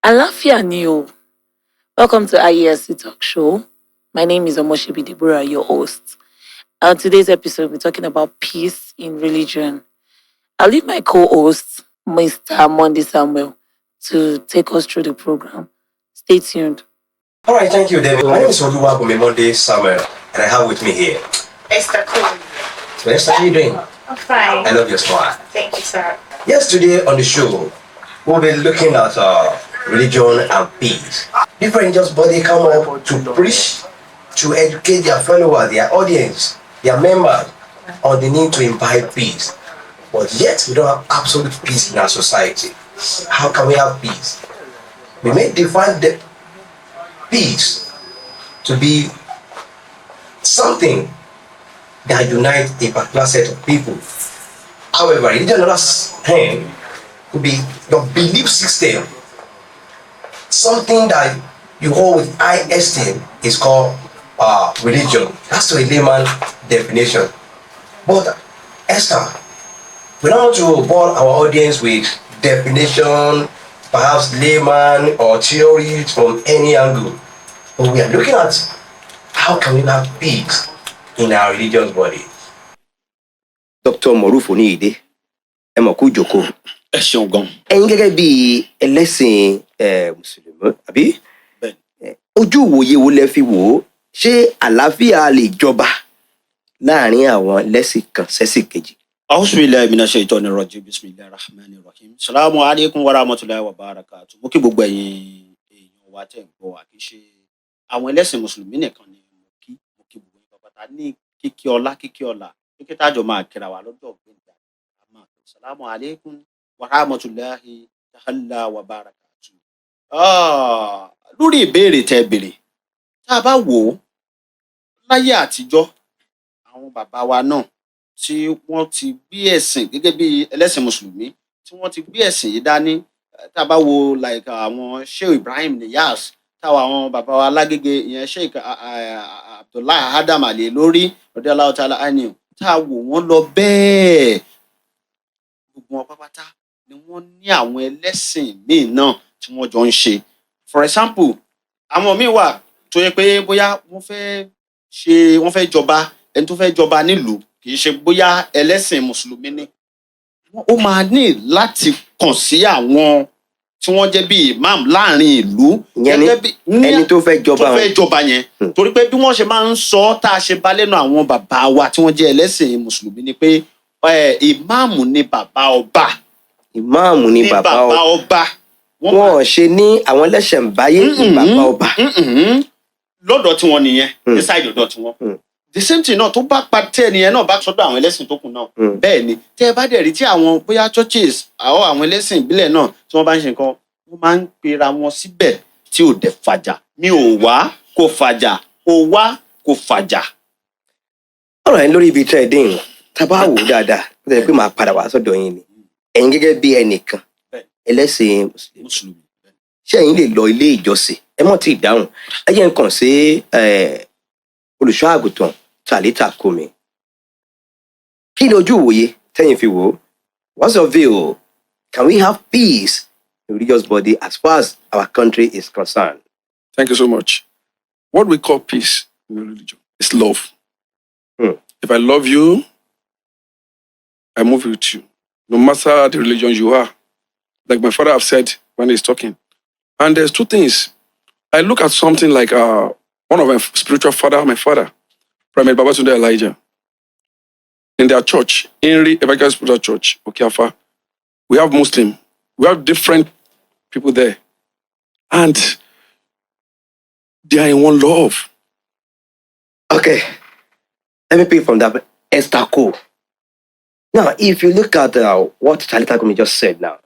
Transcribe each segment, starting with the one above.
Alafia ni o. Welcome to IESC Talkshow. My name is Omoshibi Deborah, your host. On today's episode, we're talking about peace in religion. I'll leave my co-host, Mr. Monday Samuel, to take us through the program. Stay tuned. All right, thank you, David. My name is Oluwabumi Monday Samuel, and I have with me here Esther Cole. So, Esther, how are you doing? I'm fine. I love your smile. Thank you, sir. Yes, today on the show, we'll be looking at religion and peace. Different religious bodies come up to preach, to educate their followers, their audience, their members on the need to imbibe peace. But yet, we don't have absolute peace in our society. How can we have peace? We may define the peace to be something that unites a particular set of people. However, religion on the other hand could be your belief system. Something that you hold with high esteem is called religion. That's to a layman definition. But Esther, we don't want to bore our audience with definition, perhaps layman or theories from any angle. But we are looking at how can we have peace in our religious body. Dr. Morufo Niide, ẹ mọ̀ kú jókòó. Ẹ ṣeun gan. Ẹ̀yin gẹ́gẹ́ bí ẹlẹ́sìn Mùsùlùmí, àbí? Ojú ìwòye wo lẹ fi wò ó? Ṣé àlàáfíà lè jọba láàrin àwọn ẹlẹ́sìn kan sẹ́sìn kejì? A'udhu billahi minash shaitonir rajim. Bismillahir rahmanir rahim. Assalamu alaikum wa rahmatullahi wa barakatuh. Mo kí gbogbo ẹ̀yin èèyàn wa tẹ́ ń gbọ́ wa, kì í ṣe àwọn ẹlẹ́sìn Mùsùlùmí nìkan ni mo kí gbogbo yín pátá ní kíkí ọlá kíkí tájọ máa kíra wa lọ́dọ̀ gbẹ̀ngà. Assalamu alaikum wa rahmatullahi ta'ala wa barakatuh. Lórí ìbéèrè tẹ́ béèrè, tá a bá wò ó láyé àtijọ́, àwọn bàbá wa náà tí wọ́n ti gbé ẹ̀sìn gẹ́gẹ́ bí ẹlẹ́sìn Mùsùlùmí tí wọ́n ti gbé ẹ̀sìn yìí dání, tá a bá wo like àwọn Sheikh Ibrahim Niyas, táwọn àwọn bàbá wa lágége ìyẹn Sheikh Abdullahi Adam Ali lórí radiyallahu ta'ala anhu, tá a wò wọ́n lọ bẹ́ẹ̀, gbogbo wọn pápátá ni wọ́n ní àwọn ẹlẹ́sìn míì náà tí wọ́n jọ ń ṣe. For example, àwọn míì wà tó yẹ pé bóyá wọ́n fẹ́ jọba, ẹni tó fẹ́ jọba nílùú kì í ṣe bóyá ẹlẹ́sìn Mùsùlùmí ni. Ó máa ní láti kàn sí àwọn tí wọ́n jẹ́ bí imam láàrin ìlú. Ẹni tó fẹ́ jọba yẹn. Torí pé bí wọ́n ṣe máa ń sọ tá a ṣe bá lẹ́nu àwọn bàbá wa tí wọ́n jẹ́ ẹlẹ́sìn Mùsùlùmí ni pé ìmáàmù ni bàbá ọba. Ìmáàmù ni bàbá ọba. Wọ́n ṣe ní àwọn ẹlẹ́sìn báyé ní bàbá ọba. Lọ́dọ̀ tí wọ́n nìyẹn, inside ọ̀dọ̀ tí wọ́n. The same thing náà tó bá pàtẹ́ ẹnìyẹn náà bá sọ́dọ̀ àwọn ẹlẹ́sìn tó kù náà. Bẹ́ẹ̀ ni tẹ́ ẹ bá dẹ̀ rí tí àwọn bóyá churches àwọn ẹlẹ́sìn ìbílẹ̀ náà tí wọ́n bá ń ṣe nǹkan, wọ́n máa ń pera wọn síbẹ̀ tí ò dẹ̀ fàjà. Mi ò wá kò fàjà, ò wá kò fàjà. Ọ̀rọ̀ yẹn lórí ibi tẹ́ ẹ dín in, tá a bá wò ó dáadáa, ó tẹ̀ pé màá padà wá sọ́dọ̀ yín ni. Ẹ̀yin gẹ́gẹ́ bí ẹnìkan ẹlẹ́sìn Mùsùlùmí, ṣé ẹ̀yin lè lọ ilé ìjọsìn? Ẹ mọ̀ tí ì dáhùn. Ẹ jẹ́ nǹkan sí olùṣọ́ àgùntàn Talita Kumi. Kí ni ojú ìwòye tẹ́yin fi wò ó? What's your view? Can we have peace in religious body as far as our country is concerned? Thank you so much. What we call peace in religion is love. If I love you, I move with you, no matter the religion you are. Like my father have said when he's talking. And there's two things. I look at something like one of my spiritual father, my father, Primate Babatunde Elijah. In their church, Inri Evangelical Spiritual Church, Okiafa, we have Muslim, we have different people there. And they are in one love. Okay, let me pick from that. Esther Cole. Now, if you look at what Talita Kumi just said now,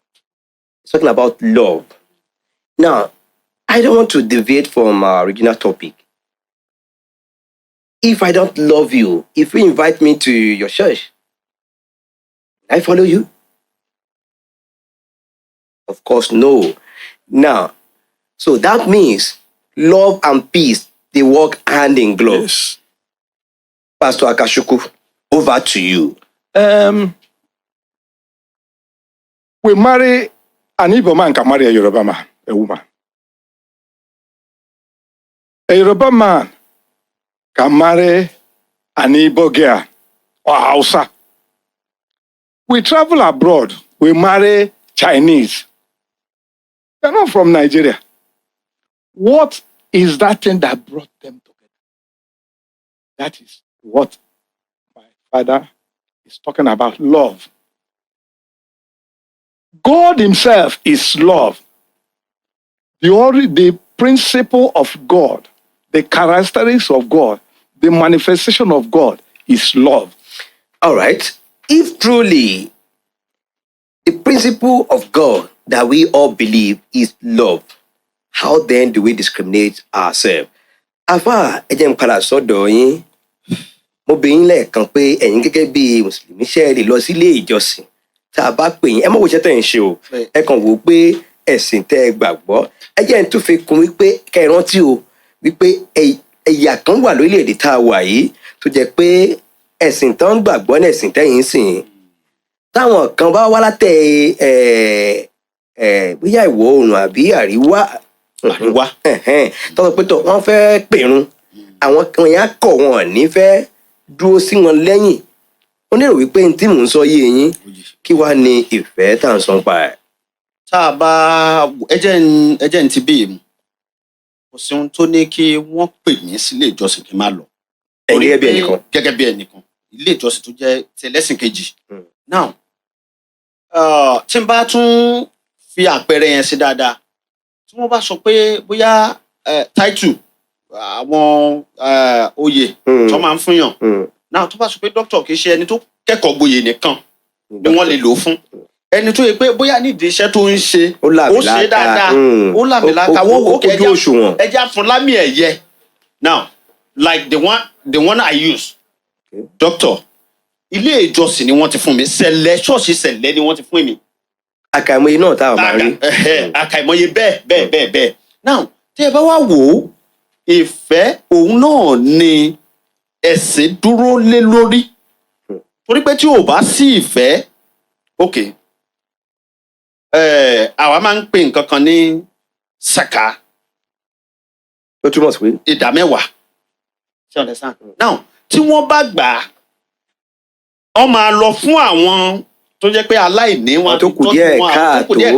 it's talking about love. Now, I don't want to deviate from our original topic. If I don't love you, if you invite me to your church, I follow you? Of course, no. Now, so that means love and peace, they work hand in glove. Yes. Pastor Akashuku, over to you. We marry an Igbo man can marry a Yoruba man. a woman. A Yoruba man can marry an Igbo girl or Hausa. We travel abroad, we marry Chinese. They're not from Nigeria. What is that thing that brought them together? That is what my father is talking about, love. God himself is love. The principle of God, the characteristics of God, the manifestation of God is love. All right. If truly the principle of God that we all believe is love, how then do we discriminate ourselves? Àfáà, ẹ jẹ́ n padà sọ́dọ̀ yín. Mo bi yín lẹ́ẹ̀kan pé ẹ̀yin gẹ́gẹ́ bí Mùsùlùmí ṣe lè lọ sílé ìjọsìn. Tá a bá pè yín, ẹ mọ̀ wo iṣẹ́ tẹ̀ ń ṣe o. Ẹ kàn wò ó pé ẹ̀sìn tẹ́ ẹ gbàgbọ́. Ẹ jẹ́ n tún fi kún wípé kẹ́ ẹ rántí o wípé ẹ̀yà kan wà lórílẹ̀‐èdè tá a wà yìí tó jẹ́ pé ẹ̀sìn tán ń gbàgbọ́ ní ẹ̀sìn tẹ́yìn sìn. Táwọn kan bá wá látẹ̀ bóyá ìwọ̀ oòrùn àbí àríwá tọ́sọ pé tọ́ wọ́n fẹ́ pèrun àwọn kan yẹn á kọ̀ wọn ní fẹ́ dúró sí wọn lẹ́yìn. Wọ́n lérò wípé ní tí mò ń sọ yé yín kí wá ní ìfẹ́ tá à ń sọ pa ẹ̀. Tá a bá ẹjẹ́ ń ti bí mu kò sí ohun tó ní kí wọ́n pè mí sílé ìjọsìn kí n má lọ. Ẹ̀yin gẹ́gẹ́ bí ẹnìkan. Gẹ́gẹ́ bí ẹnìkan ilé ìjọsìn tó jẹ́ ti ẹlẹ́sìn kejì. Now tí n bá tún fi àpẹẹrẹ yẹn sí dáadáa tí wọ́n bá sọ pé bóyá title àwọn oyè tó máa ń fún yàn náà tó bá sọ pé doctor kì í ṣe ẹni tó kẹ́kọ̀ọ́ gboyè nìkan ni wọ́n lè lò ó fún ẹni tó yẹ pé bóyá nídìí iṣẹ́ tó ń ṣe ó ṣe dáadáa ó làmìlaka wọ́n wò ó ẹja fún lámì ẹ̀yẹ. Now like the one I use doctor ilé ìjọsìn ni wọ́n ti fún mi sẹ̀lẹ̀ ṣọ́ọ̀ṣì sẹ̀lẹ̀ ni wọ́n ti fún mi. Àkàìmọye náà tá a máa rí. Àkàìmọye bẹ́ẹ̀. Now tí ẹ bá wá wò ó ìfẹ́ òun náà ni ẹ̀sìn dúró lé lórí torí pé tí ò bá sí ìfẹ́ ok àwa máa ń pè nǹkan kan ní sàká ó túmọ̀ sí pé ìdá mẹ́wàá ṣe understand. Now tí wọ́n bá gbà á wọ́n máa lọ fún àwọn tó jẹ́ pé aláìní wọn tó kù díẹ̀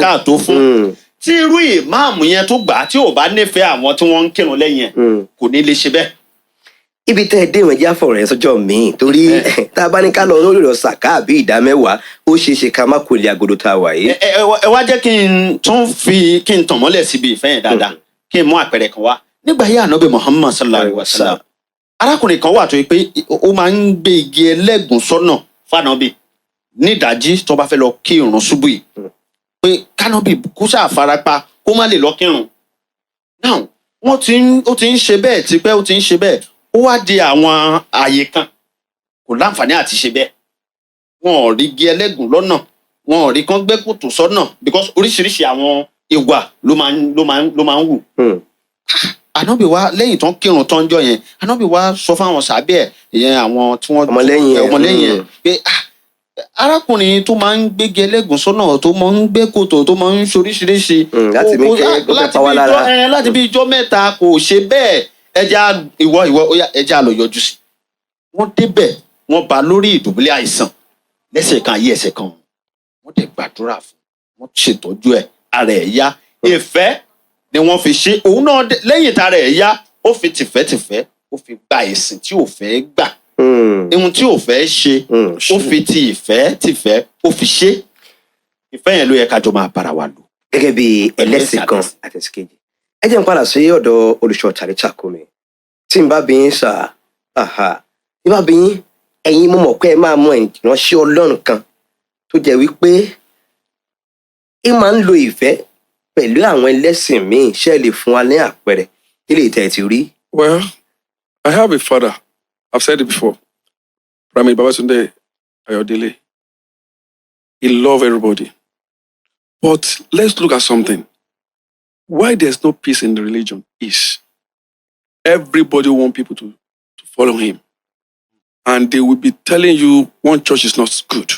káàtó fún tí irú ìmáàmù yẹn tó gbà á tí ò bá nífẹ̀ẹ́ àwọn tí wọ́n ń kírun lẹ́yìn ẹ̀ kò ní lè ṣe bẹ́ẹ̀. Ibi tẹ́ ẹ dé ìwọ̀n ẹja fọ̀rọ̀ ẹ sọ́jọ́ míì torí tá a bá ní ká lọ lórí ọ̀rọ̀ sàká àbí ìdá mẹ́wàá ó ṣeé ṣe ká má kó ilé agodo tá a wà yìí. Ẹ wá jẹ́ kí n tàn mọ́lẹ̀ síbi ìfẹ́ yẹn dáadáa kí n mú àpẹẹrẹ kan wá. Nígbà yí ànábì Muhammad sallallahu alaihi wasallam arákùnrin kan wà tó yẹ pé ó máa ń gbé igi ẹlẹ́gùn sọ́nà fànàbì nídàájí tó bá fẹ́ lọ kí ìrun ṣubú yìí pé kánọ́bì kó ṣàfarapa kó má lè lọ kírun. Now ó ti ń ṣe bẹ́ẹ̀ tipẹ́ ó ti ń ṣe bẹ́ẹ̀ ó wá di àwọn ààyè kan kò láǹfààní àti ṣe bẹ́ẹ̀ wọn ò rí igi ẹlẹ́gùn lọ́nà wọn ò rí kán gbẹ́ kòtò sọ́nà because oríṣiríṣi àwọn ìwà ló máa ń wù. Ànábì wa lẹ́yìn tán kírun tán jọ yẹn ànábì wa sọ fáwọn sàbẹ̀ ẹ̀ ìyẹn àwọn tí wọ́n ọmọlẹ́yìn ẹ̀ pé arákùnrin tó máa ń gbégi ẹlẹ́gùn sọ́nà tó máa ń gbé kòtò tó máa ń ṣoríṣiríṣi láti bí ijọ́ mẹ́ta kò ṣe bẹ́ẹ̀ ẹja ẹja lọ yọjú sí. Wọ́n débẹ̀ wọ́n bá lórí ìdùbúlẹ̀ àìsàn lẹ́sẹ̀ kan ayé ẹsẹ̀ kan wọ́n dẹ̀ gbàdúrà fún wọ́n ṣètọ́jú ẹ̀ ara ẹ̀ yá ìfẹ́ ni wọ́n fi ṣe òun náà lẹ́yìn tara ẹ̀ yá ó fi tìfẹ́tìfẹ́ ó fi gba ẹ̀sìn tí ò fẹ́ gbà ohun tí ò fẹ́ ṣe ó fi ti ìfẹ́ tìfẹ́ ó fi ṣe. Ìfẹ́ yẹn ló yẹ ká jọ máa bára wa lò. Gẹ́gẹ́ bí ẹlẹ́sìn kan àtẹ̀sí kejì ẹ jẹ́ n padà sí ọ̀dọ̀ olùṣọ́ tàríṣà kómi tí n bá bí yín sà tí n bá bí yín ẹ̀yin mo mọ̀ pé ẹ máa mọ ìránṣẹ́ Ọlọ́run kan tó jẹ́ wípé ẹ máa ń lo ìfẹ́ pẹ̀lú àwọn ẹlẹ́sìn míì ṣe lè fún wa ní àpẹẹrẹ nílé ìtẹ̀ ti rí. Well, I have a father. I've said it before. Rami Babatunde Ayodele. He loves everybody. But let's look at something. Why there's no peace in the religion is everybody wants people to follow him. And they will be telling you one church is not good.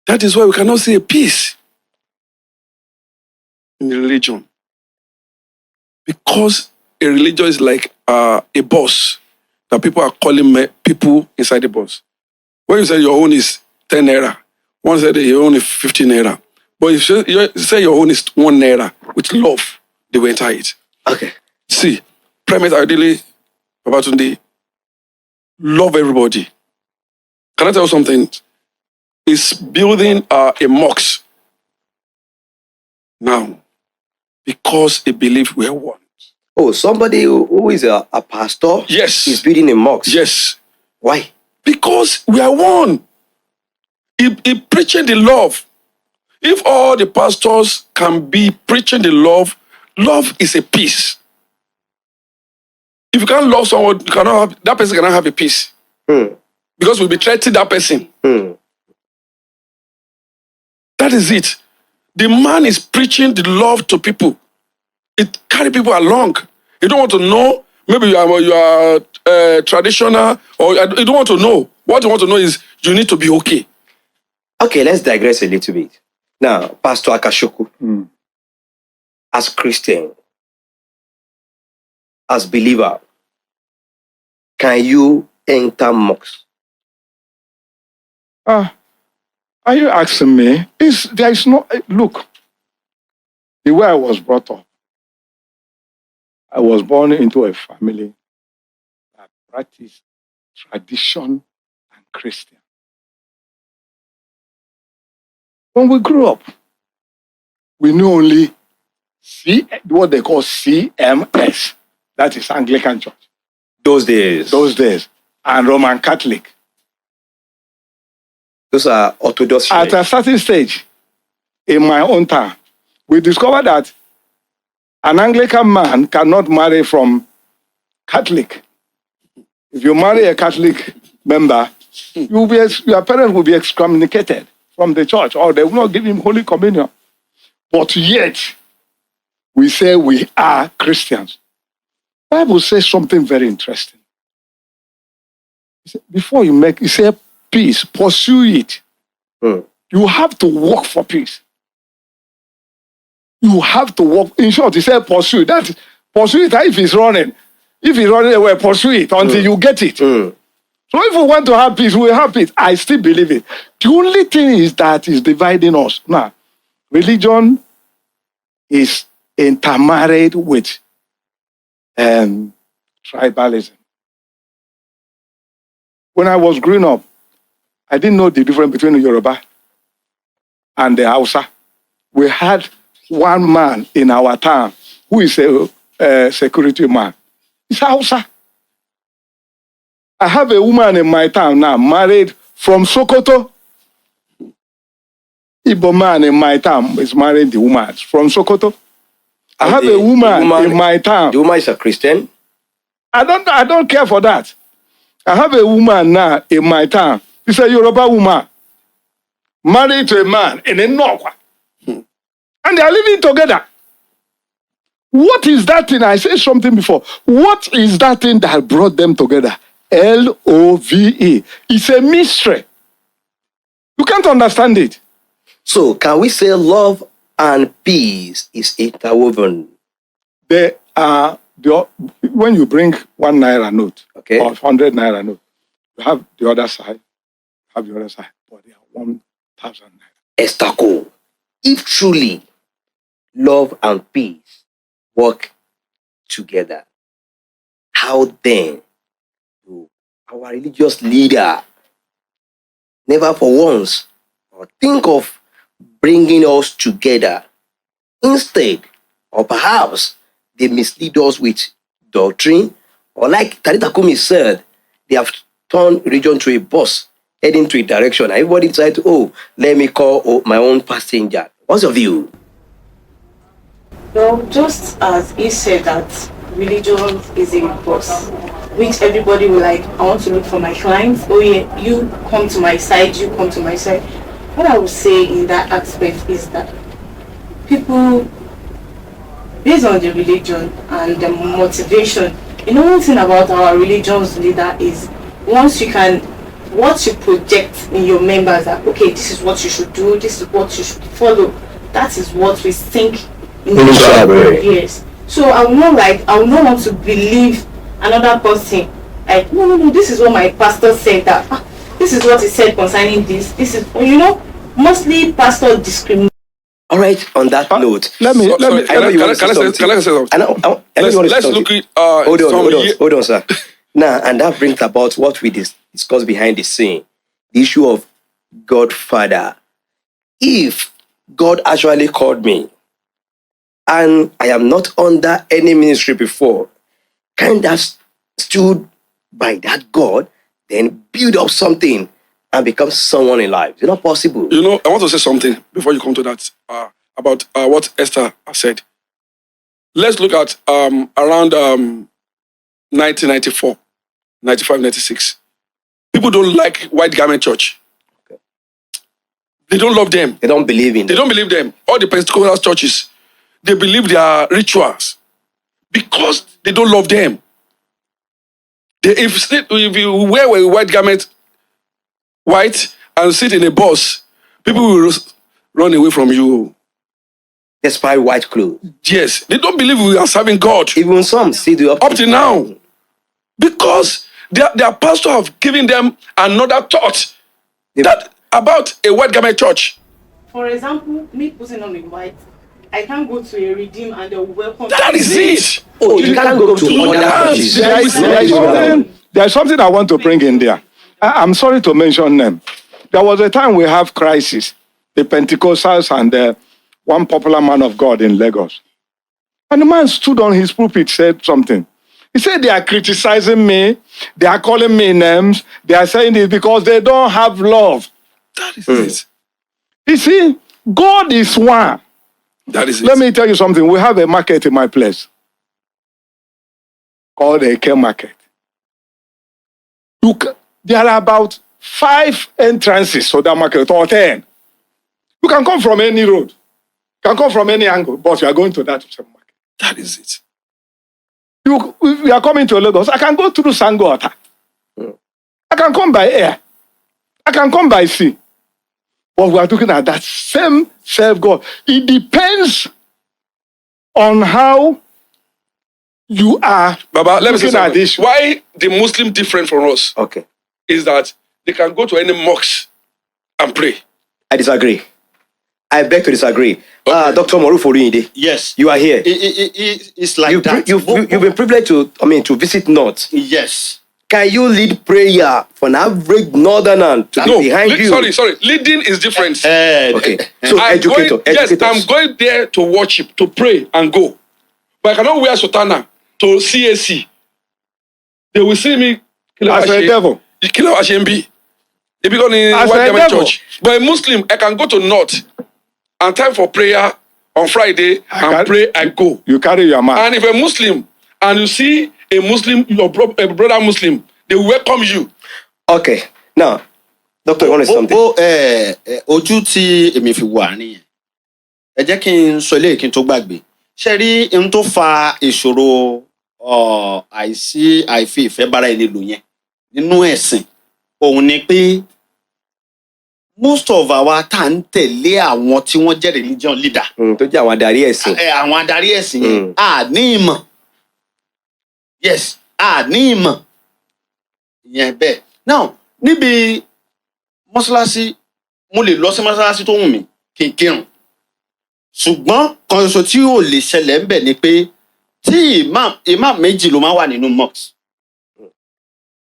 That is why we cannot see a peace. in religion. Because a religion is like a bus that people are calling people inside the bus. When you say your own is 10 naira, one said your own is 15 naira. But if you say your own is 1 naira, with love, they will enter it. Okay. See, premise ideally, Babatunde, love everybody. Can I tell you something? It's building a mosque now because they believe we are one. Oh, somebody who is a pastor Yes. is building a mosque. Yes. Why? Because we are one. He preaching the love. If all the pastors can be preaching the love, love is a peace. If you can't love someone, you cannot have, that person cannot have a peace. Because we'll be threatening that person. That is it. The man is preaching the love to people. It carry people along. You don't want to know. Maybe you are traditional, or you don't want to know. What you want to know is you need to be okay. Okay, let's digress a little bit. Now, Pastor Akashoku, as Christian, as believer, can you enter mosque? Are you asking me? There is no, look, the way I was brought up, I was born into a family that practiced tradition and Christian. When we grew up, we knew only what they call CMS, that is Anglican Church. Those days. And Roman Catholic. Those are Orthodox. At a certain stage in my own town, we discovered that an Anglican man cannot marry from Catholic. If you marry a Catholic member, your parents will be excommunicated from the church, or they will not give him Holy Communion. But yet, we say we are Christians. The Bible says something very interesting. Before you say peace, pursue it. You have to work for peace. You have to work. In short, he said pursue. Pursue it if he's running. If he's running away, pursue it until you get it. So if we want to have peace, we will have peace. I still believe it. The only thing is that is dividing us. Now, religion is intermarried with tribalism. When I was growing up, I didn't know the difference between the Yoruba and the Hausa. We had one man in our town who is a security man. It's Hausa. I have a woman in my town now married from Sokoto. Igbo man in my town is marrying the woman from Sokoto. I have a woman in my town. The woman is a Christian? I don't care for that. I have a woman now in my town. It's a Yoruba woman married to a man in a Nokwa. And they are living together. What is that thing? I said something before. What is that thing that brought them together? Love. It's a mystery. You can't understand it. So, can we say love and peace is interwoven? They are, when you bring 1 naira note, Okay. or 100 naira note, you have the other side, but they are 1,000 naira. Estako, if truly love and peace work together, how then do our religious leader never for once or think of bringing us together? Instead, or perhaps they mislead us with doctrine, or like Tarita Kumi said, they have turned religion to a bus heading to a direction. Everybody decide to, let me call my own passenger. What's your view? Well, just as he said that religion is a bus, which everybody will like, I want to look for my clients. Oh yeah, you come to my side, you come to my side. What I would say in that aspect is that people, based on the religion and the motivation, one thing about our religion's leader is what you project in your members that, okay, this is what you should do, this is what you should follow. That is what we think Minister Abre. Yes. So I will not want to believe another person. Like, no, this is what my pastor said, that this is what he said concerning this. This is, mostly pastor discriminate. All right, on that note, Let me. I know you want to say something. Can I say something? I know you want to say Let's something. look at Hold on, sir. Now, and that brings about what we discussed behind the scene, the issue of Godfather. If God actually called me, and I am not under any ministry before, kind of stood by that God, then build up something and become someone in life. It's not possible. I want to say something before you come to that about what Esther has said. Let's look at around 1994, 95, 96. People don't like white garment church. Okay. They don't love them. They don't believe in They don't believe them. All the Pentecostal churches, they believe their rituals because they don't love them. If you wear a white garment, white, and sit in a bus, people will run away from you. despite white clothes. Yes, they don't believe we are serving God. Even some see the Up to now. Because their pastor have given them another thought that about a white garment church. For example, me putting on a white, I can't go to a redeem and they'll welcome. That is it. Oh, you can't go to other churches. There's something I want to bring in there. I'm sorry to mention them. There was a time we have crisis, the Pentecostals and one popular man of God in Lagos. And the man stood on his pulpit, said something. He said, they are criticizing me, they are calling me names, they are saying this because they don't have love. That is it. You see, God is one. That is it. Let me tell you something. We have a market in my place called a K market. There are about 5 entrances to that market, or 10. You can come from any road. You can come from any angle, but you are going to that market. That is it. You are coming to Lagos. I can go through Sangota. I can come by air. I can come by sea. But we are looking at that same self-God. It depends on how you are Baba, let me say looking at something. this. Why the Muslim different from us Okay. is that they can go to any mosque and pray. I disagree. I beg to disagree. Dr. Morufo Oluyinde, Yes. you are here. It's like You've that. you've been privileged to visit North. Yes. Can you lead prayer for an average northerner to be No, behind you? sorry. Leading is different. Okay. So educate Yes, us. I'm going there to worship, to pray and go. But I cannot wear sutana to CAC. They will see me As a devil. Kilo Ashembi. They become in As white a garment devil. church. But a Muslim, I can go to North and time for prayer on Friday and pray and go. You carry your mat. And if a Muslim and you see a Muslim, a brother Muslim, they welcome you. Okay. Now, Doctor, you want to say something? Ojú tí èmi fi wà nìyẹn. Ẹ jẹ́ kí n sọ eléyìí kí n tó gbàgbé. Ṣé rí ohun tó fa ìṣòro àìfi ìfẹ́ bára ẹni lò yẹn nínú ẹ̀sìn? Òun ni pé most of our tá ń tẹ̀lé àwọn tí wọ́n jẹ́ religion leader. Tó jẹ́ àwọn adarí ẹ̀sìn. Àwọn adarí ẹ̀sìn yẹn a ní ìmọ̀. Yes, a ní ìmọ̀. Ìyẹn bẹ́ẹ̀. Now, níbi mọ́ṣáláṣí, mo lè lọ sí mọ́ṣáláṣí tó wù mí kí n kírun. Ṣùgbọ́n kan ṣoṣo tí ò lè ṣẹlẹ̀ ń bẹ̀ ni pé tí imam méjì ló máa wà nínú mosque.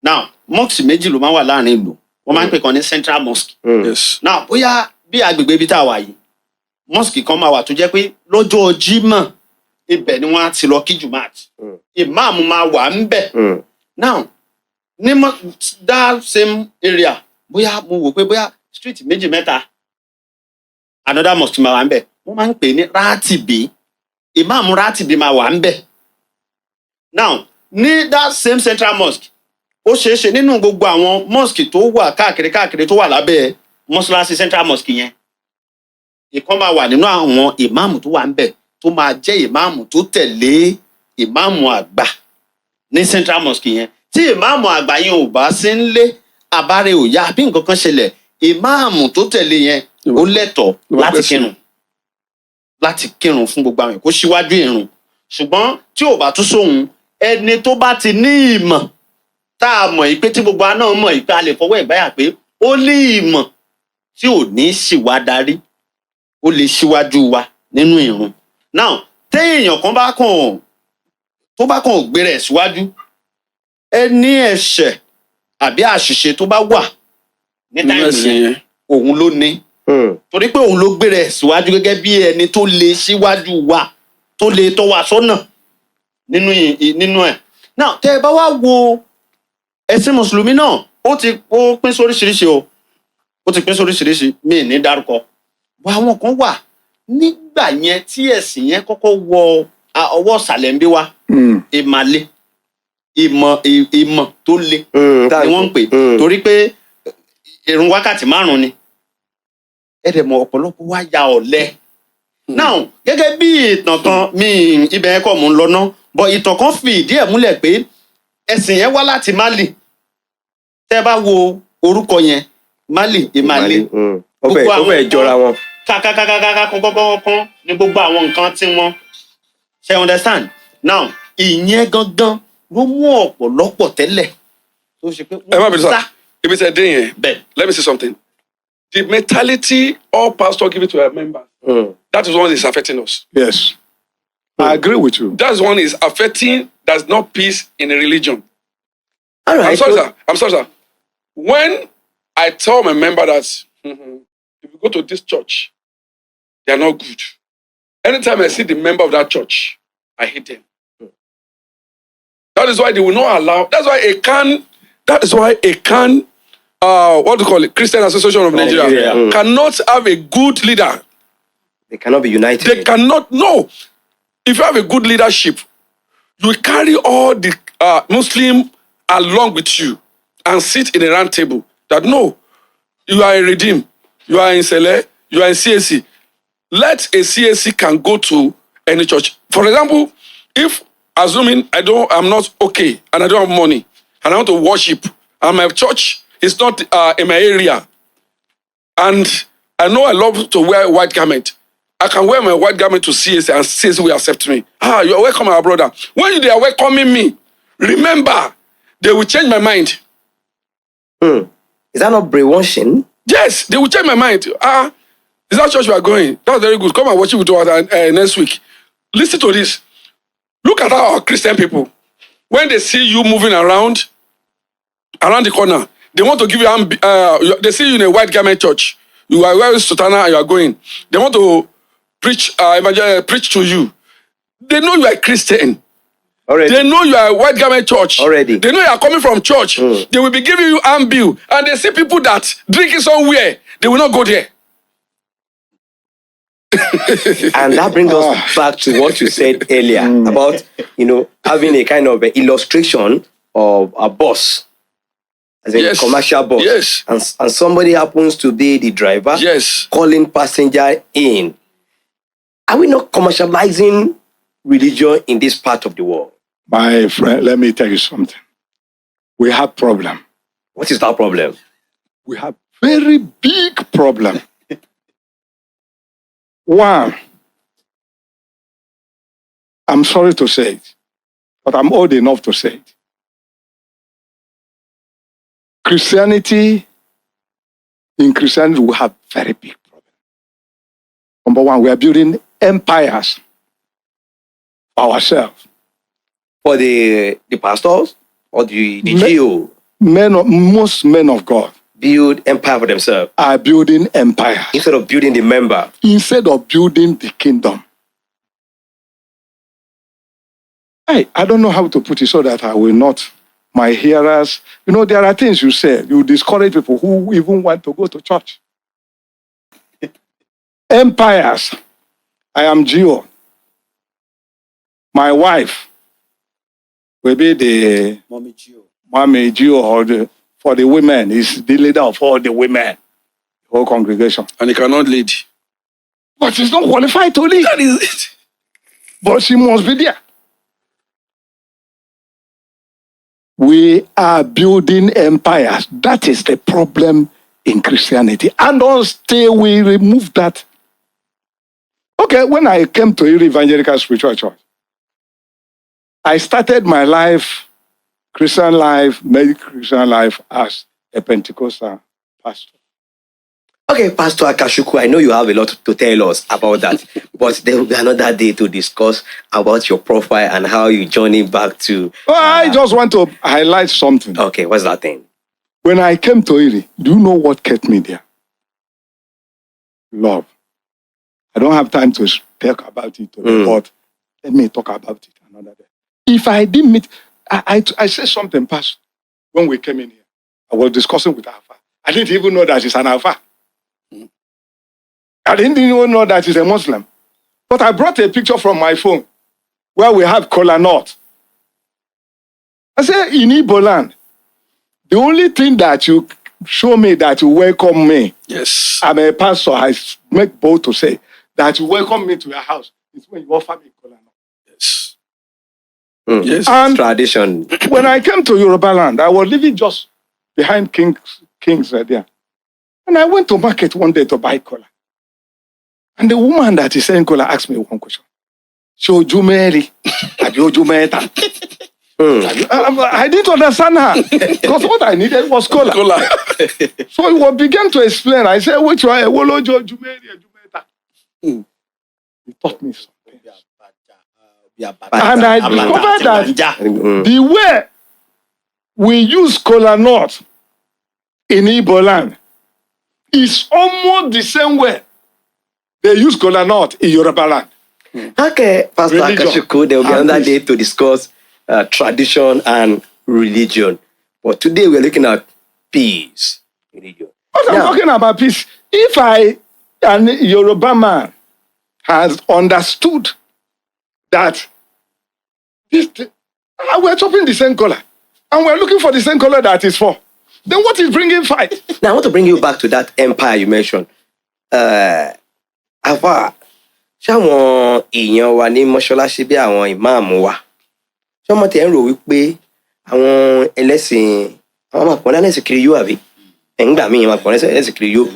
Now, mosque méjì ló máa wà láàrin ìlú. Wọ́n máa ń pè kan ní central mosque. Yes. Now, bóyá bí agbègbè ibi tá a wà yìí, mosque kan máa wà tó jẹ́ pé lọ́jọ́ Jímọ̀ ibẹ̀ ni wọ́n á ti lọ kí Jumat. Imam máa wà ń bẹ̀. Now, ní that same area, bóyá mo wò pé bóyá street méjì mẹ́ta, another mosque máa wà ń bẹ̀. Wọ́n máa ń pè ní Rátìbí. Imam Rátìbí máa wà ń bẹ̀. Now, ní that same central mosque, ó ṣeé ṣe nínú gbogbo àwọn mosque tó wà káàkiri tó wà lábẹ́ mọ́ṣáláṣí central mosque yẹn, ìkan máa wà nínú àwọn ìmáàmù tó wà ń bẹ̀ tó máa jẹ́ ìmáàmù tó tẹ̀lé ìmáàmù àgbà ní central mosque yẹn. Tí ìmáàmù àgbà yẹn ò bá sí ń lé àbárẹ̀ ò yá bí nǹkan kan ṣẹlẹ̀, ìmáàmù tó tẹ̀lé yẹn ó lẹ́tọ̀ọ́ láti kírun. láti kírun fún gbogbo àwọn èèyàn kó síwájú ìrun ṣùgbọ́n tí ò bá tún sóhun ẹni tó bá ti ní ìmọ̀ tá a mọ̀ yìí pé tí gbogbo wa náà mọ̀ yìí pé a lè fọwọ́ ìgbáyà pé ó ní ìmọ̀ tí ò ní ṣìwà darí ó lè síwájú wa nínú ìrun. Now téèyàn kan bá kàn tó bá kàn gbé rẹ̀ síwájú ẹni ẹ̀ṣẹ̀ àbí àṣìṣe tó bá wà ní táìmù yẹn òun ló ní torí pé òun ló gbé rẹ̀ síwájú gẹ́gẹ́ bí ẹni tó lè síwájú wa tó lè tọ́ wa sọ́nà nínú ẹ̀. Now tẹ́ ẹ bá wá wo ẹ̀sìn mùsùlùmí náà ó pín sóríṣiríṣi ó ti pín sóríṣiríṣi mi ní dárúkọ bó àwọn kan wà nígbà yẹn tí ẹ̀sìn yẹn kọ́kọ́ wọ ọwọ́ ìsàlẹ̀ ń bí wa ìmàle ìmọ̀ tó le ni wọ́n ń pè torí pé ìrun wákàtí 5 ni ẹ̀dẹ̀mọ̀ ọ̀pọ̀lọpọ̀ wá ya ọ̀lẹ. Now gẹ́gẹ́ bí ìtàn kan mi ibẹ̀ yẹn kọ́ mò ń lọ ná bọ̀ ìtàn kan fi ìdí ẹ̀ múlẹ̀ pé ẹ̀sìn yẹn wá láti Mali tẹ́ bá wo orúkọ yẹn Mali ìmàle gbogbo àwọn ìjọra wọn kọ́kọ́kọ́kọ́ ní gbogbo àwọn nǹkan tí wọ́n ṣe understand. Now ìyẹn gangan ló mú ọ̀pọ̀lọpọ̀ tẹ́lẹ̀ tó ṣe pé wọ́n sá. If it's a day, let me say something. The mentality all pastors give it to their members, that is one is affecting us. Yes. I agree with you. That's one is affecting, there's no peace in a religion. All right. I'm sorry, sir. When I tell my member that if you go to this church, they are not good. Anytime I see the member of that church, I hate them. That is why they will not allow, what do you call it? Christian Association of Nigeria cannot have a good leader. They cannot be united. They cannot, no. If you have a good leadership, you carry all the Muslim along with you and sit in a round table. That no, you are in Redeem, you are in Sele, you are in CAC. Let a CAC can go to any church. For example, if assuming I'm not okay and I don't have money and I want to worship and my church is not in my area and I know I love to wear white garment, I can wear my white garment to CAC and CAC will accept me. You are welcome, my brother. When they are welcoming me, remember, they will change my mind. Is that not brainwashing? Yes, they will change my mind. Is that church we are going? That's very good. Come and worship with us next week. Listen to this. Look at our Christian people. When they see you moving around the corner, they want to give you, they see you in a white garment church. You are wearing sutana and you are going. They want to preach to you. They know you are a Christian. Already. They know you are a white garment church. Already. They know you are coming from church. They will be giving you ambil. And they see people that drinking somewhere. They will not go there. And that brings us back to what you said earlier about, having a kind of illustration of a bus, as a commercial bus. Yes. And somebody happens to be the driver. Yes. Calling passenger in. Are we not commercializing religion in this part of the world? My friend, let me tell you something. We have problem. What is that problem? We have very big problem. One, I'm sorry to say it, but I'm old enough to say it. In Christianity, we have very big problem. Number one, we are building empires for ourselves. For the pastors or the GO? Most men of God build empire for themselves. Are building empire. Instead of building the member. Instead of building the kingdom. I don't know how to put it so that I will not, my hearers, there are things you say, you discourage people who even want to go to church. Empires. I am Gio. My wife will be the Mommy Gio or for the women. Is the leader of all the women, the whole congregation. And he cannot lead. But she's not qualified to lead. That is it. But she must be there. We are building empires. That is the problem in Christianity. And until we remove that. Okay, when I came to Iri Evangelical Spiritual Church, I started my life, Christian life, made Christian life as a Pentecostal pastor. Okay, Pastor Akashuku, I know you have a lot to tell us about that, but there will be another day to discuss about your profile and how you journey back to. Well, I just want to highlight something. Okay, what's that thing? When I came to Iri, do you know what kept me there? Love. I don't have time to talk about it today, but let me talk about it another day. If I didn't meet, I said something, Pastor, when we came in here. I was discussing with Alpha. I didn't even know that she's an Alpha. I didn't even know that she's a Muslim. But I brought a picture from my phone where we have kola nut. I said, in Igbo land, the only thing that you show me that you welcome me, Yes. I'm a pastor, I make bold to say that you welcome me to your house is when you offer me kola nut. Yes. Yes. And Tradition. when I came to Yoruba land, I was living just behind King's there. And I went to market one day to buy kola. And the woman that is selling kola asked me one question. Shoju Mary, Shoju Meta. I didn't understand her because what I needed was kola. So he began to explain. I said, which one? Shoju Mary, Shoju Meta. He taught me something. And I discovered that the way we use kola nut in Igbo land is almost the same way they use kola nut in Yoruba land. Okay, Pastor Religion Akashuku, there will be and another peace. day to discuss tradition and religion. But today we're looking at peace. Religion. But I'm Now- talking about peace. If an Yoruba man has understood that we're chopping the same color and we're looking for the same color that is for, then what is bringing fight? Now I want to bring you back to that empire you mentioned. Àfà, ṣáwọn èèyàn wa ní mọ́ṣáláṣí bí àwọn ìmáàmù wa, ṣé wọ́n ti ń rò wípé àwọn ẹlẹ́sìn, àwọn máa pọ̀ lẹ́sìn kiri yóò àbí? Ẹ̀ǹgbà míì máa pọ̀ lẹ́sìn kiri yóò.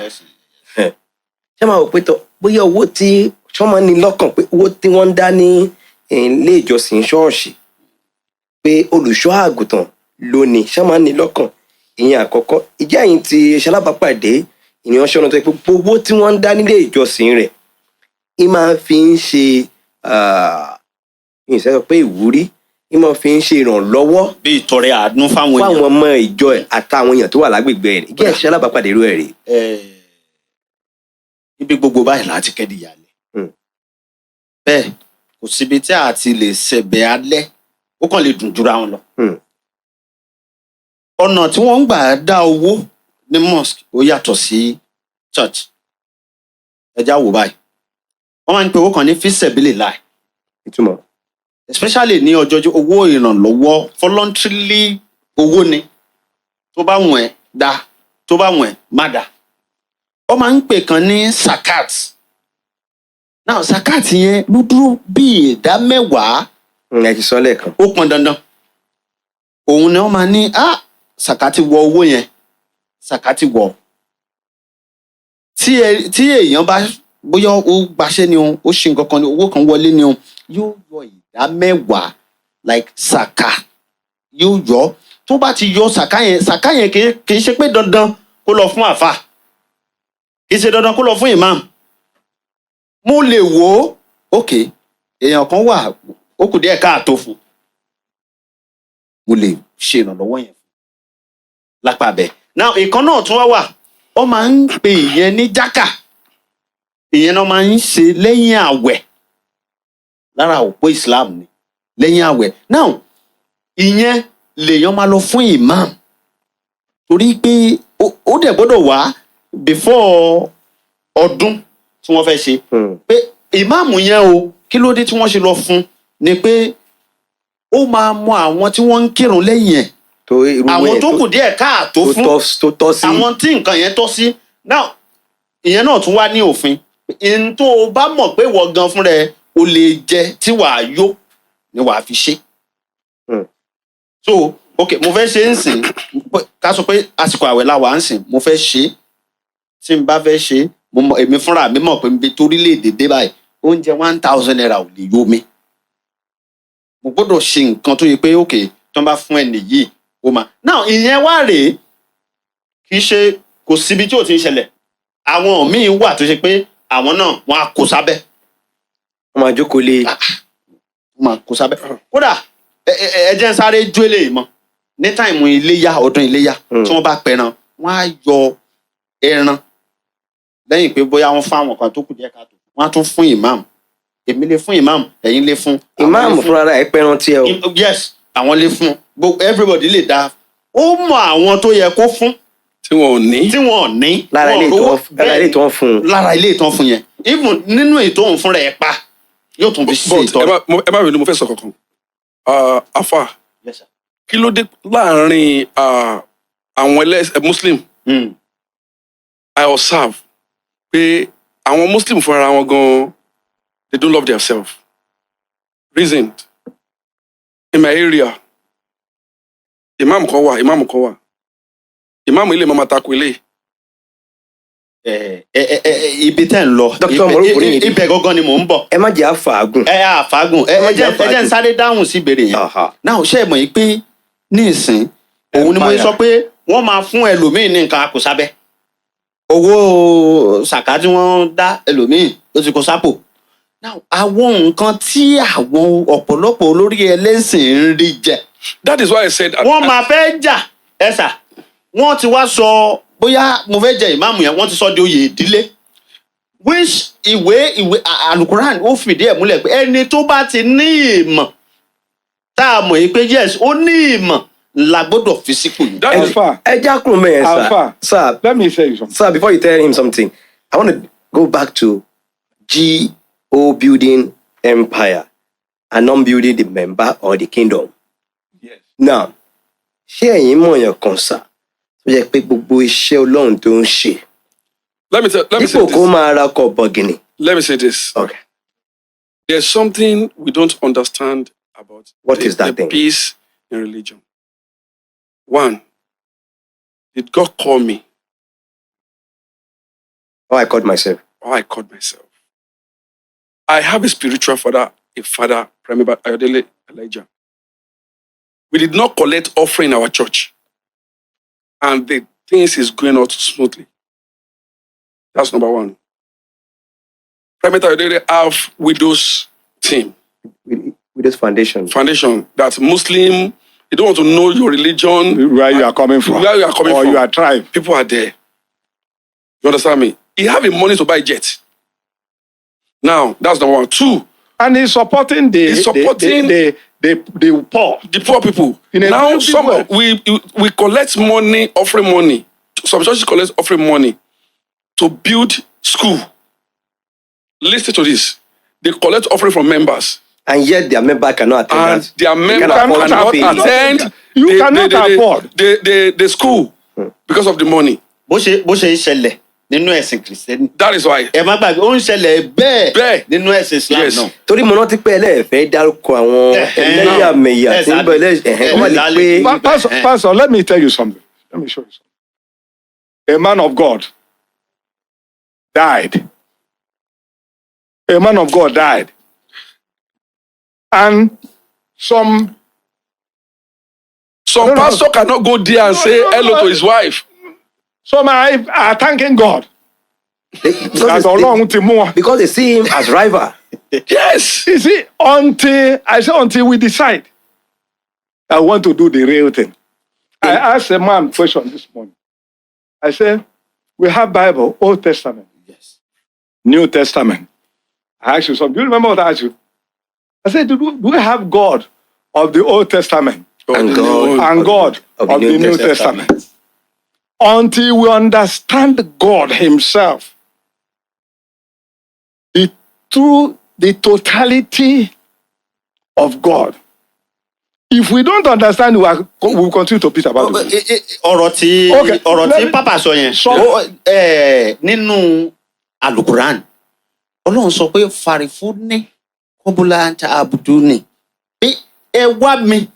Ṣé máa wò pé tọ́ bóyá owó tí ṣọ́ máa ní lọ́kàn pé owó tí wọ́n ń dá ní ilé ìjọsìn ṣọ́ọ̀ṣì pé olùṣọ́ àgùntàn lónìí ṣé máa ní lọ́kàn ìyẹn àkọ́kọ́. Ìjẹ́ àyìn ti ṣalábàápàdé ìyẹn ṣọ́nà tó yẹ pé gbogbo owó tí wọ́n ń dá nílé ìjọsìn rẹ̀ ì máa fi ń ṣe ìṣẹ́ sọ pé ìwúrí, ì máa fi ń ṣe ìrànlọ́wọ́ bí ìtọrẹ àánú fáwọn fún àwọn èèyàn. ọmọ ìjọ ẹ̀ àtàwọn èèyàn tó wà lágbègbè rẹ̀. Ìjẹ́ ìṣẹ́ alábàápàdé irú ẹ̀ rè. Ibi gbogbo báyìí láti kẹ́dì ìyàlẹ̀. Bẹ́ẹ̀ kò síbi tí a ti lè ṣẹ̀bẹ̀ alẹ́ ó kàn lè dùn jura wọn lọ. Ọ̀nà tí wọ́n ń gbà dá owó ní mosque ó yàtọ̀ sí church. Ẹja wò báyìí. Wọ́n máa ń pe owó kan ní fisabilillah, Ìtumọ̀. especially ní ọjọ́jú owó ìrànlọ́wọ́ voluntarily owó ni. Tó bá wọ̀n ẹ́ dá, tó bá wọ̀n ẹ́ má dá. Wọ́n máa ń pè kan ní zakat. Now zakat yẹn ló dúró bí ìdá mẹ́wàá. Ẹ ti sọ lẹ́ẹ̀kan. Ó pọn dandan. Òun ni wọ́n máa ní sàkátì wọ owó yẹn, sàkátì wọ. Tí èèyàn bá bóyá ó gbaṣẹ́ ni o, ó ṣe nǹkan kan ni, owó kan wọlé ni o, yóò yọ ìdá mẹ́wàá like sàká yóò yọ. Tó bá ti yọ sàká yẹn kì í ṣe pé dandan kó lọ fún àfà, kì í ṣe dandan kó lọ fún imam. Mo lè wò ó, okay, èèyàn kan wà ó kù díẹ̀ káàtó fún, mo lè ṣe ìrànlọ́wọ́ yẹn lápá bẹ́ẹ̀. Now ìkan náà tún wá, wọ́n máa ń pè ìyẹn ní jákà. Ìyẹn náà máa ń ṣe lẹ́yìn àwẹ̀, lára òpó Islam ni lẹ́yìn àwẹ̀. Now ìyẹn lèèyàn máa lọ fún imam torí pé ó dẹ̀ gbọ́dọ̀ wá before ọdún tí wọ́n fẹ́ ṣe pé imam yẹn o kí ló dé tí wọ́n ṣe lọ fún ni pé ó máa mọ àwọn tí wọ́n ń kírun lẹ́yìn ẹ̀, àwọn tó kù díẹ̀ káàtó fún, tó tọ́ sí. àwọn tí nǹkan yẹn tọ́ sí. Now ìyẹn náà tún wá ní òfin. Ìyẹn tó o bá mọ̀ pé wọ́n gan fúnra ẹ̀ o lè jẹ tí wàá yó ni wàá fi ṣe. So ok, mo fẹ́ ṣe ń sìn ká sọ pé àsìkò àwẹ̀ la wà ń sìn, mo fẹ́ ṣe tí n bá fẹ́ ṣe èmi fúnra mi mọ̀ pé n bí torílẹ̀-èdè dé báyìí oúnjẹ 1,000 naira ò lè yó mi. Mo gbọ́dọ̀ ṣe nǹkan tó yẹ pé ok tí wọ́n bá fún ẹni yìí ó máa. Now ìyẹn wá rèé kì í ṣe kò síbi tí ò ti ń ṣẹlẹ̀. Àwọn míì wà tó ṣe pé àwọn náà wọ́n á kó sábẹ́. wọ́n máa jókòó lé. Wọ́n máa kó sábẹ́. Kódà ẹ jẹ́ ń sáré jó eléyìí mọ́. Ní táìmù iléyá ọdún iléyá tí wọ́n bá pẹran wọ́n á yọ ẹran lẹ́yìn pé bóyá wọ́n fún àwọn kan tó kù díẹ̀ káàtó wọ́n á tún fún ìmáàmù. Èmi lè fún ìmáàmù ẹ̀yin lè fún. ìmáàmù fúnra rẹ̀ pẹran tiẹ̀ o. Yes àwọn lè fún everybody lè dá. Ó mọ àwọn tó yẹ kó fún tí wọn ò ní. lára ilé ìtọ́ fún un. lára ilé ìtọ́ fún yẹn even nínú ètò òun fúnra ẹ̀ pa yóò tún fi ṣe ìtọ́. ẹ má bínú mo fẹ́ sọ kankan. Afa Yes, sir. kí ló dé láàrin àwọn muslim I observe pé àwọn muslim fúnra wọn gan they don't love themselves. Reason in my area imam kan wà imam ilé mama tako ilé. Ibi tẹ́ ń lọ Dr. Morufú ní ibẹ̀ gangan ni mò ń bọ̀. ẹ má jẹ́ àfàágùn. Àfàgùn ẹ jẹ́ ń sáré dáhùn sí ìbéèrè yẹn. Náà ṣé ẹ mọ̀ yìí pé ní ìsìn òun ni mo sọ pé wọ́n máa fún ẹlòmíì ní nǹkan kò sábẹ́. Owó sàká tí wọ́n dá ẹlòmíì ló ti kó sápò. Àwọn nǹkan tí àwọn ọ̀pọ̀lọpọ̀ olórí ẹlẹ́sìn ń rí jẹ. That is why I said. Wọ́n máa fẹ́ jà ẹ̀sà wọ́n ti wá sọ bóyá mo fẹ́ jẹ ìmáàmù yẹn wọ́n ti sọ di oyè ìdílé. Which ìwé alukuran ó fìdí ẹ̀ múlẹ̀ pé ẹni tó bá ti ní ìmọ̀ tá a mọ̀ yìí pé yes ó ní ìmọ̀ la gbọ́dọ̀ fi sípò yìí. Alpha. ẹ já kúrò mẹ́rin sir. Alpha. Sir, Let me tell you something. sir, before you tell him something, I want to go back to GO building empire and not building the member or the kingdom. Yes. Now, ṣé ẹ̀yin mọ̀ yàn kan sà tó yẹ pé gbogbo iṣẹ́ Ọlọ́run tó ń ṣe Let me say dípò kó this. máa ra ọkọ̀ bọ̀gìnì. Let me say this. Okay. There's something we don't understand about What is that the thing? peace in religion. One, did God call me Oh, I called myself. or I called myself? I have a spiritual father, Premier Ayodele Elijah. We did not collect offering in our church. And the things is going out smoothly. That's number one. Premier Ayodele have widows team. With this foundation. Foundation that Muslim, you don't want to know your religion, Where you are coming from. where you are coming or from. your tribe. People are there. You understand me? He have the money to buy jet. Now, that's number one. Two, And he's supporting He's supporting the poor. the poor people. In a Now, very big way. we collect money, offering money. Some churches collect offering money to build school. Listen to this. They collect offering from members. And yet their member cannot attend And that. their members cannot cannot afford it. attend You cannot afford. the school because of the money. Bó ṣe ń ṣẹlẹ̀ nínú ẹ̀sìn kìrìsìtẹ́nì. That is why. Ẹ má gbàgbé ó ń ṣẹlẹ̀ Bẹ́ẹ̀. bẹ́ẹ̀ nínú ẹ̀sìn Islam Yes. náà. Torí mo rántí pé ẹlẹ́ẹ̀fẹ́ dárúkọ àwọn ẹlẹ́yàmẹ̀yà tí ń bọ̀ ẹlẹ́yàmẹ̀yà. Wọ́n lè pé Pastor, let me tell you something. Let me show you something. A man of God died. A man of God died. And some Some No, no, pastor cannot go there and say hello to his wife. are thanking God. That Ọlọ́run ti mú wa. because they see him as rival. Yes. You see, until we decide I want to do the real thing. I asked a man a question this morning. I said, we have Bible, Old Testament, Yes. New Testament. I asked you something. Do you remember what I asked you? I said, do we have God of the Old Testament And God and God of the New Testament? Until we understand God himself, the totality of God. If we don't understand, we will continue to beat about it. ọ̀rọ̀ Okay, tí pápá sọ yẹn nínú alukuran Ọlọ́run sọ pé farifuni kọbula ta abudu ni pé ẹ wá mi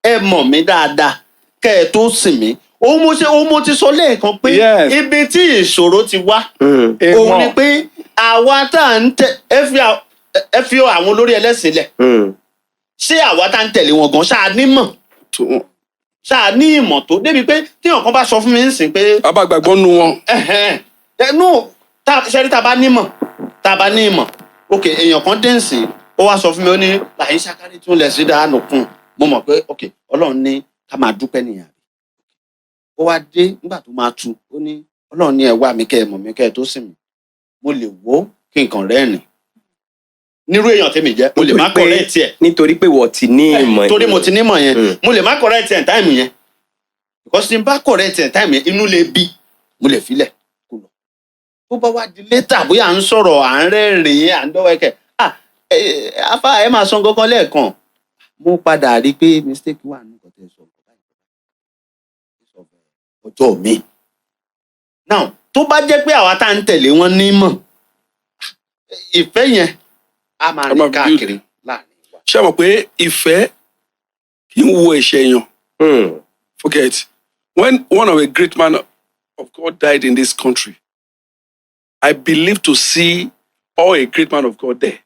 ẹ mọ̀ mí dáadáa kẹ́ ẹ tó sìn mí òun mo ti sọ lẹ́ẹ̀kan pé Yes. ibi tí ìṣòro ti wá Amen. òun ni pé àwa tá à ń tẹ ẹ fi àwọn olórí ẹlẹ́sìn lẹ̀ ṣé àwa tá à ń tẹ̀lé wọn gan ṣáà nímọ̀ ṣáà ní ìmọ̀ tó débi pé tíyàn kan bá sọ fún mi ń sìn pé. abágbàgbọ́ nu wọn. ẹnu ṣẹ́rí tá a bá ní ìmọ̀ ok èèyàn kan dé ń sìn ó wá sọ fún mi ó ní làyín ṣàkárí tún lẹ̀ sí dáhànù kùn mo mọ̀ pé ok ọlọ́run ní ká máa dúpẹ́ nìyà ó wá dé nígbà tó máa tu ó ní ọlọ́run ní ẹ wá mi kẹ́ ẹ mọ̀ mi kẹ́ ẹ tó sìn mí mo lè wò kí nǹkan rẹ́rìn nírú èèyàn tèmi jẹ́ mo lè má correct ẹ̀ nítorí pé wọ́n ti ní ìmọ̀ torí mo ti ní ìmọ̀ yẹn mo lè má correct ẹ̀ táìmù yẹn because tí n bá correct ẹ̀ táìmù yẹn inú lè bí mo lè filẹ̀ kó lọ tó bá wá di later bóyá à ń sọ̀rọ̀ à ń rẹ́rìn à ń dọ́wẹ́kẹ̀ afa ẹ máa sọ kankan lẹ́ẹ̀kan mo padà rí i pé mistake wà ní nǹkan tẹ́ sọ ọjọ́ mi now tó bá jẹ́ pé àwa tá à ń tẹ̀lé wọn nímọ̀ ìfẹ́ yẹn a máa rìn káàkiri láàrin wa. ṣé ẹ mọ̀ pé ìfẹ́ kì í wo ẹ̀ṣẹ̀ èèyàn. Forget. When one of a great man of God died in this country, I believe to see all a great man of God there.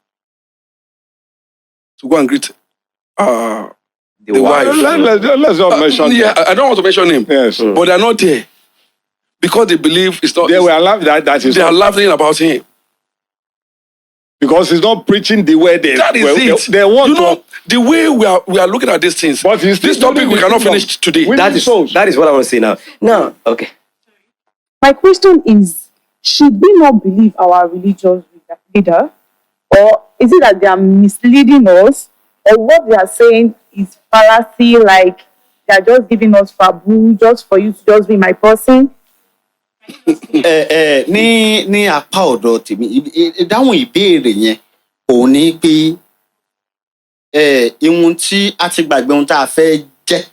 To go and greet the wife. Let's not mention Yeah, that. I don't want to mention him. Yes. But they're not there. Because they believe it's not. They were laughing that is They are not, laughing about him. because he's not preaching the way they That is it. they want You know, to. the way we are looking at these things. But he's This still topic we doing cannot the finish today. kingdom. that is what I want to say now. Now, okay. My question is, should we not believe our religious leader? Or is it that they are misleading us? Or what they are saying is fallacy, like they are just giving us fabu just for you to just be my person? ní apá ọ̀dọ̀ tèmi ìdáhùn ìbéèrè yẹn òun ni pé ihun tí a ti gbàgbé ohun tá a fẹ́ jẹ́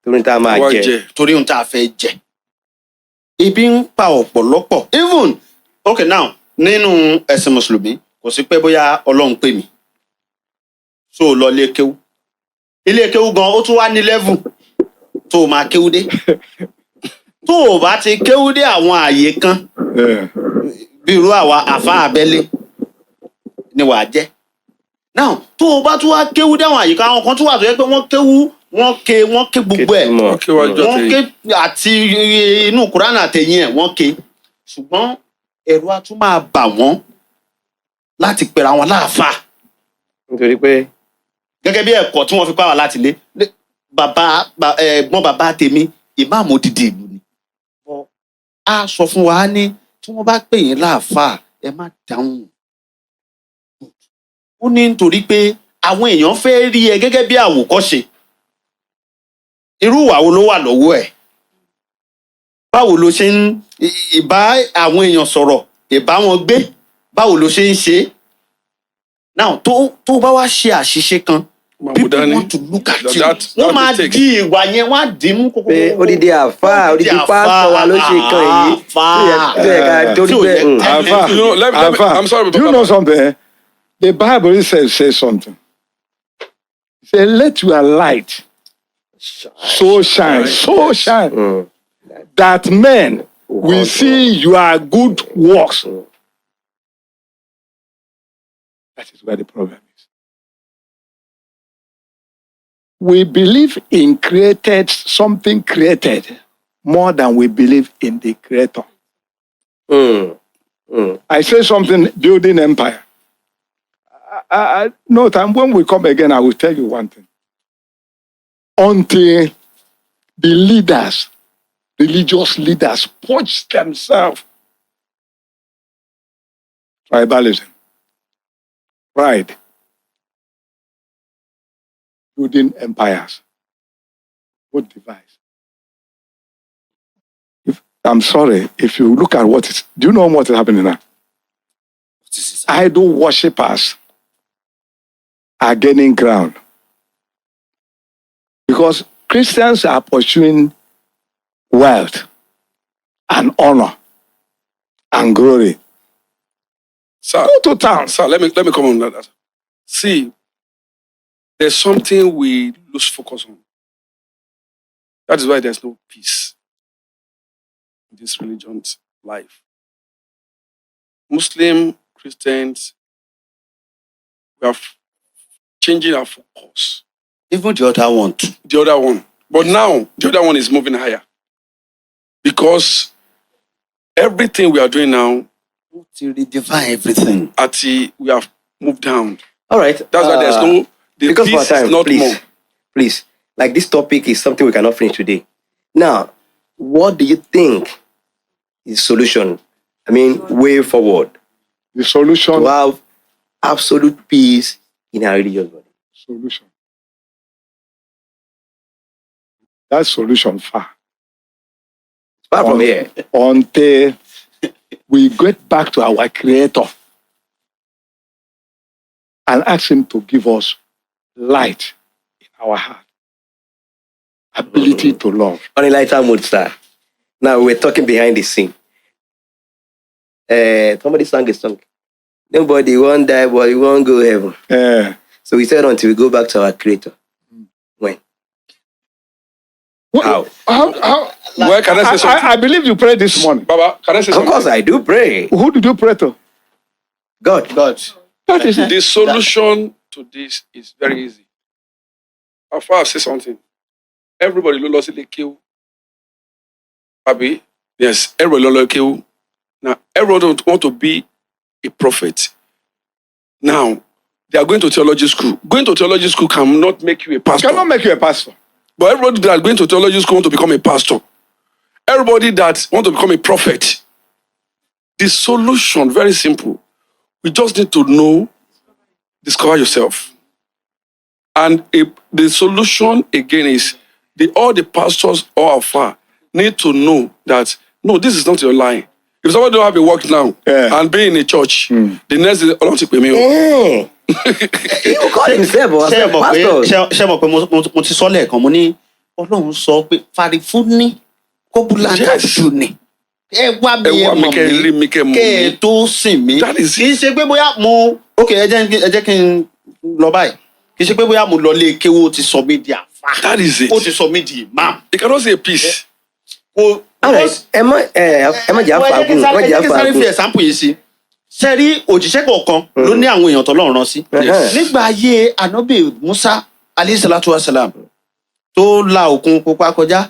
Torí tá a máa jẹ. torí ohun tá a fẹ́ jẹ ibi ń pa ọ̀pọ̀lọpọ̀ even okay now nínú ẹ̀sìn mùsùlùmí kò sí pé bóyá ọlọ́run pè mí so lọ ilé kéwú gan ó tún wá ní level tó o máa kéwú dé tó o bá ti kéwú dé àwọn àyè kan bí irú àwa àfáà abẹ́lé ni wàá jẹ́ now tó o bá tún wá kéwú dé àwọn àyè kan àwọn kan tún wà tó yẹ pé wọ́n kéwú wọ́n ké gbogbo ẹ̀ wọ́n ké àti inú kúránà àtẹ̀yìn ẹ̀ wọ́n ké ṣùgbọ́n ẹ̀rù á tún máa bà wọ́n láti pera wọn láàfáà Nítorí pé gẹ́gẹ́ bí ẹ̀kọ́ tí wọ́n fi pa wá láti lé ẹ̀gbọ́n bàbá tèmi ìmáàmù odidi ìlú ni a sọ fún wa ní tí wọ́n bá pè yín láàfáà ẹ má dáhùn ó ní nítorí pé àwọn èèyàn fẹ́ rí ẹ gẹ́gẹ́ bí àwòkọ́ṣe irú ìwà wo ló wà lọ́wọ́ ẹ̀ báwo ló ṣe ń ìbá àwọn èèyàn sọ̀rọ̀ ìbá wọn gbé báwo ló ṣe ń ṣe now tó bá wá ṣe àṣìṣe kan people want to look at you wọ́n máa di ìwà yẹn wọ́n á dì í mú kókó pé odidi àfáà odidi pásítọ̀ wa ló ṣe kan èyí tó yẹ ká torí pé I'm sorry, do you know something? The Bible says something. It says, let your light so shine that men will see your good works. That is where the problem is. We believe in something created more than we believe in the creator. I say something, building empire. No time, when we come again, I will tell you one thing. Until the leaders, religious leaders, purge themselves, tribalism, pride, building empires, what device? I'm sorry, if you look at do you know what is happening now? Idol worshippers are gaining ground. Because Christians are pursuing wealth and honor and glory. Sir, Go to town. sir, let me come on that. See, there's something we lose focus on. That is why there's no peace in this religion's life. Muslim, Christians, we are changing our focus. Even the other one too. The other one. But now, the other one is moving higher. Because everything we are doing now, To redefine everything. we have moved down. All right. That's why there's no... The because peace for our time, is not please, more. please. Like this topic is something we cannot finish today. Now, what do you think is solution? I mean, way forward The solution. to have absolute peace in our religious body. Solution. That solution far. Apart from here, Until we get back to our Creator and ask Him to give us light in our heart, ability to love. on a lighter mood, sir. Now we're talking behind the scene. Somebody sang a song. Nobody won't die, but we won't go heaven. So we said until we go back to our Creator. When? How? Where can I say something? I believe you prayed this morning. Baba, can I say Of something? course, I do pray. Who did you pray to? God. That is The solution to this is very easy. How far I say something? Everybody lost the kill. Abi, yes, everybody lost the kill. Now, everyone want to be a prophet. Now, they are going to theology school. Going to theology school cannot make you a pastor. cannot make you a pastor. But everybody that are going to theology school want to become a pastor. Everybody that want to become a prophet. The solution, very simple. We just need to know, discover yourself. And the solution again is all the pastors all afar need to know that no, this is not your line. If somebody don't have a work now and be in a church, the next day, I don't take me. He will call himself ṣé ẹ mọ̀ pé pastor. ṣé ẹ mọ̀ pé mo ti sọ lẹ́ẹ̀kan mo ní Ọlọ́run sọ pé fàrífù ní kóbúlà dájú ni ẹ wá mi ẹ mọ̀ mí kẹ́ ẹ tó sìn mí That is kì í ṣe pé bóyá mo ok ẹ jẹ́ kí n lọ báyìí kì í ṣe pé bóyá mo lọ lé kéwú ó ti sọ mí di àfà That is it. ó ti sọ mí di imam. You cannot say peace. All Alright, ẹ má jà fàágùn, ẹ má jà ẹ sáré fi fàágùn. ẹ̀sánpù yìí sí. Ṣé rí òjíṣẹ́ kọ̀ọ̀kan ló ní àwọn èèyàn tọ́lọ́run rán sí. Nígbà ayé Ànábì Musa alayhi salatu wa salam tó la òkun pupa kọjá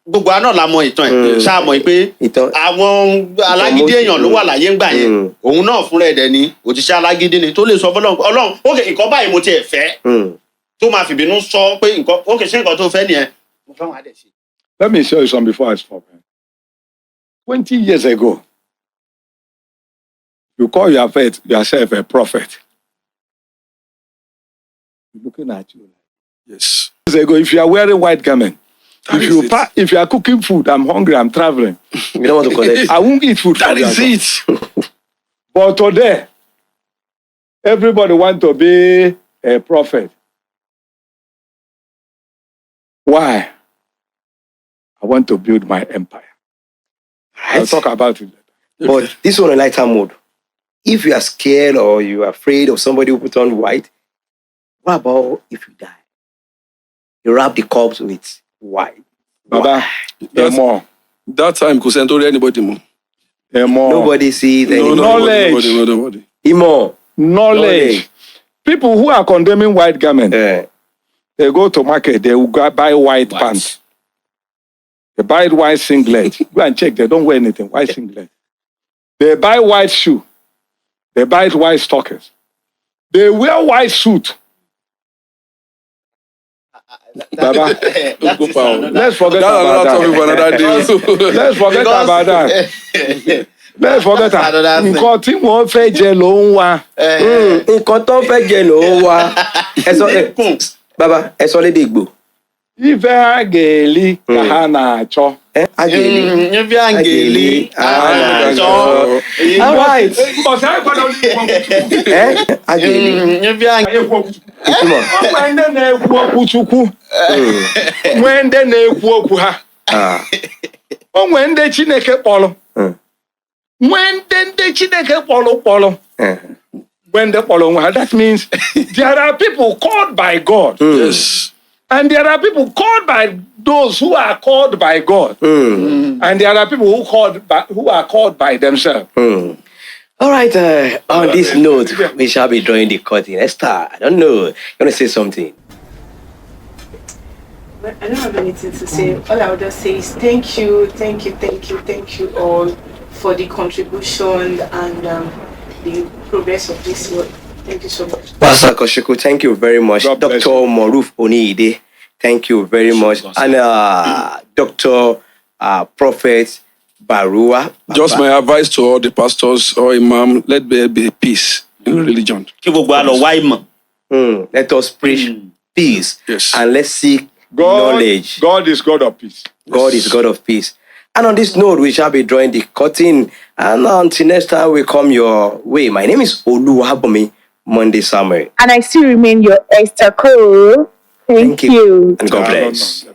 gbogbo àná la mọ ìtàn ẹ̀ ṣáà mọ̀ pé àwọn alágídí èèyàn ló wà láyé ńgbà yẹn òun náà fúnra ẹ̀dẹ̀ ni òjíṣẹ́ alágídí ni tó lè sọ fọlọ́run Ọlọ́run ókè nǹkan báyìí mo tiẹ̀ fẹ́ tó máa fìbínú sọ pé nǹkan ókè ṣé nǹkan tó fẹ́ nìyẹn mo fẹ́ wọn á dẹ̀ sí. Let me show you something before I stop. 20 years ago, you call yourself a prophet. Looking at you. Yes. Years ago, if you are wearing white garment, That is it. if you are cooking food, I'm hungry, I'm traveling, You don't want to collect. I won't eat food. That from is you. it. But today, everybody want to be a prophet. Why? I want to build my empire. I'll talk about it later. But this one on lighter mode. If you are scared or you are afraid of somebody who put on white, what about if you die? You wrap the corpse with white. Baba, more. That time, could send to anybody more. More. Nobody sees any Knowledge. Nobody. Imo. Knowledge. People who are condemning white garment, Eh. they go to market, they will go buy white pants. They buy white singlet. Go and check, they don't wear anything. White singlet. They buy white shoe. They buy white stockings. They wear white suit. Baba, let's forget about That's another that. topic for another day. Let's forget about that. Let's forget that. Nǹkan tí wọ́n fẹ́ jẹ ló ń wá. Nǹkan tó fẹ́ jẹ ló ń wá. Baba, ẹ sọ lédè Ìgbò. Ife a ga-eli ka ha na-achọ. Ageli. Nyebi angeli All right. Ageli. nyebi angeli Ìtumọ̀. Nwee ndị na-ekwu okwu Chukwu. Nwee ndị na-ekwu okwu ha. O nwee ndị Chineke kpọrọ. Nwee ndị Chineke kpọrọ. When they kpọrọ onwe ha, that means there are people called by God. Yes. And there are people called by those who are called by God. And there are people who are called by themselves. All right, on this note, we shall be drawing the curtain. Esther, I don't know. You want to say something? But I don't have anything to say. All I would just say is thank you all for the contribution and the progress of this work. Thank you so much. Pastor Koshiku, thank you very much. God bless Dr. you. Moruf Oniide, thank you very much. And Dr. Prophet Barua. Just my advice to all the pastors or imam, let there be peace in religion. Kí gbogbo wa lọ wá ìmọ̀. Let us preach peace. Yes. And let's seek God, knowledge. God is God of peace. God is God of peace. And on this note, we shall be drawing the curtain. And until next time we come your way. My name is Oluwabomi Monday Samuel. And I still remain your Esther Cole. Thank you. And God No, no, bless. no.